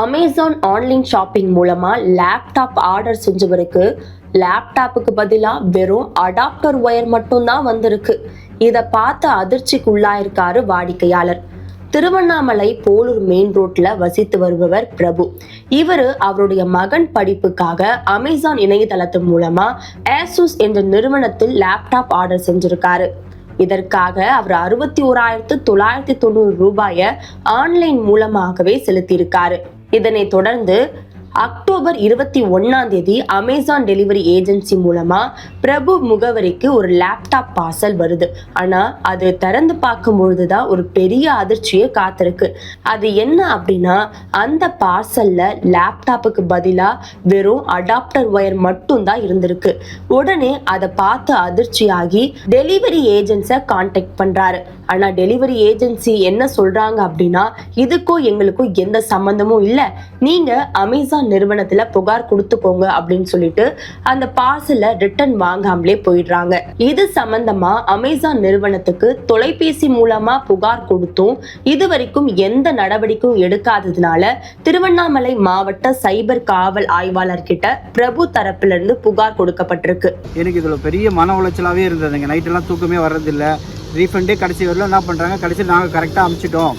Amazon online shopping மூலமா laptop order செஞ்சவருக்கு லேப்டாப்புக்கு பதிலாக வெறும் அடாப்டர் ஒயர் மட்டும்தான் வந்திருக்கு. இதை பார்த்து அதிர்ச்சிக்குள்ளாயிருக்காரு வாடிக்கையாளர். திருவண்ணாமலை போலூர் மெயின் ரோட்ல வசித்து வருபவர் பிரபு. இவர் அவருடைய மகன் படிப்புக்காக அமேசான் இணையதளத்து மூலமா ஏசூஸ் என்ற நிறுவனத்தில் லேப்டாப் ஆர்டர் செஞ்சிருக்காரு. இதற்காக அவர் 61,990 ரூபாயை ஆன்லைன் மூலமாகவே செலுத்தியிருக்காரு. இதனைத் தொடர்ந்து அக்டோபர் 21 அமேசான் டெலிவரி ஏஜென்சி மூலமா பிரபு முகவரிக்கு ஒரு லேப்டாப் பார்சல் வருது. ஆனா அது திறந்து பார்க்கும் பொழுதுதான் ஒரு பெரிய அதிர்ச்சியை காத்திருக்கு. அது என்ன அப்படின்னா, அந்த பார்சல்ல லேப்டாப்புக்கு பதிலா வெறும் அடாப்டர் ஒயர் மட்டும் தான் இருந்திருக்கு. உடனே அதை பார்த்து அதிர்ச்சியாகி டெலிவரி ஏஜென்ஸை கான்டாக்ட் பண்றாரு. ஆனா டெலிவரி ஏஜென்சி என்ன சொல்றாங்க அப்படின்னா, இதுக்கும் எங்களுக்கும் எந்த சம்பந்தமும் இல்லை, நீங்க அமேசான் நிறுவனத்துல புகார் கொடுத்துக்கோங்க அப்படின்னு சொல்லிட்டு அந்த பார்சலை ரிட்டர்ன் வாங்காமலே போயிடுறாங்க. இது சம்பந்தமா அமேசான் நிறுவனத்துக்கு தொலைபேசி மூலமா புகார் கொடுத்தும் இதுவரைக்கும் எந்த நடவடிக்கையும் எடுக்காததுனால திருவண்ணாமலை மாவட்ட சைபர் காவல் ஆய்வாளர் கிட்ட பிரபு தரப்புல இருந்து புகார் கொடுக்கப்பட்டிருக்கு. எனக்கு இதுல பெரிய மன உளைச்சலாவே இருந்ததுங்க. நைட் எல்லாம் தூக்கமே வர்றதில்லை. ரீஃபண்டே கடைசி வரல என்ன பண்ணுறாங்க, கடைசி நாங்கள் கரெக்டாக அனுப்பிச்சிட்டோம்,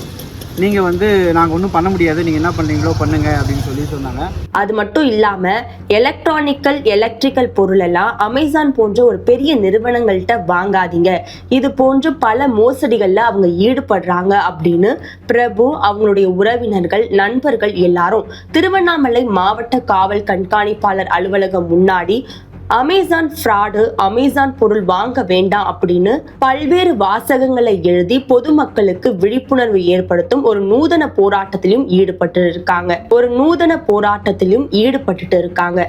நீங்கள் நாங்கள் ஒன்றும் பண்ண முடியாது, நீங்கள் என்ன பண்ணுறீங்களோ பண்ணுங்க அப்படின்னு சொல்லி சொன்னாங்க. அது மட்டும் இல்லாமல் எலக்ட்ரிக்கல் பொருள் எல்லாம் அமேசான் போன்ற ஒரு பெரிய நிறுவனங்கள்கிட்ட வாங்காதீங்க, இது போன்று பல மோசடிகளில் அவங்க ஈடுபடுறாங்க அப்படின்னு பிரபு, அவங்களுடைய உறவினர்கள், நண்பர்கள் எல்லாரும் திருவண்ணாமலை மாவட்ட காவல் கண்காணிப்பாளர் அலுவலகம் முன்னாடி அமேசான் ஃப்ராடு, அமேசான் பொருள் வாங்க வேண்டாம் அப்படின்னு பல்வேறு வாசகங்களை எழுதி பொதுமக்களுக்கு விழிப்புணர்வு ஏற்படுத்தும் ஒரு நூதன போராட்டத்திலும் ஈடுபட்டு இருக்காங்க.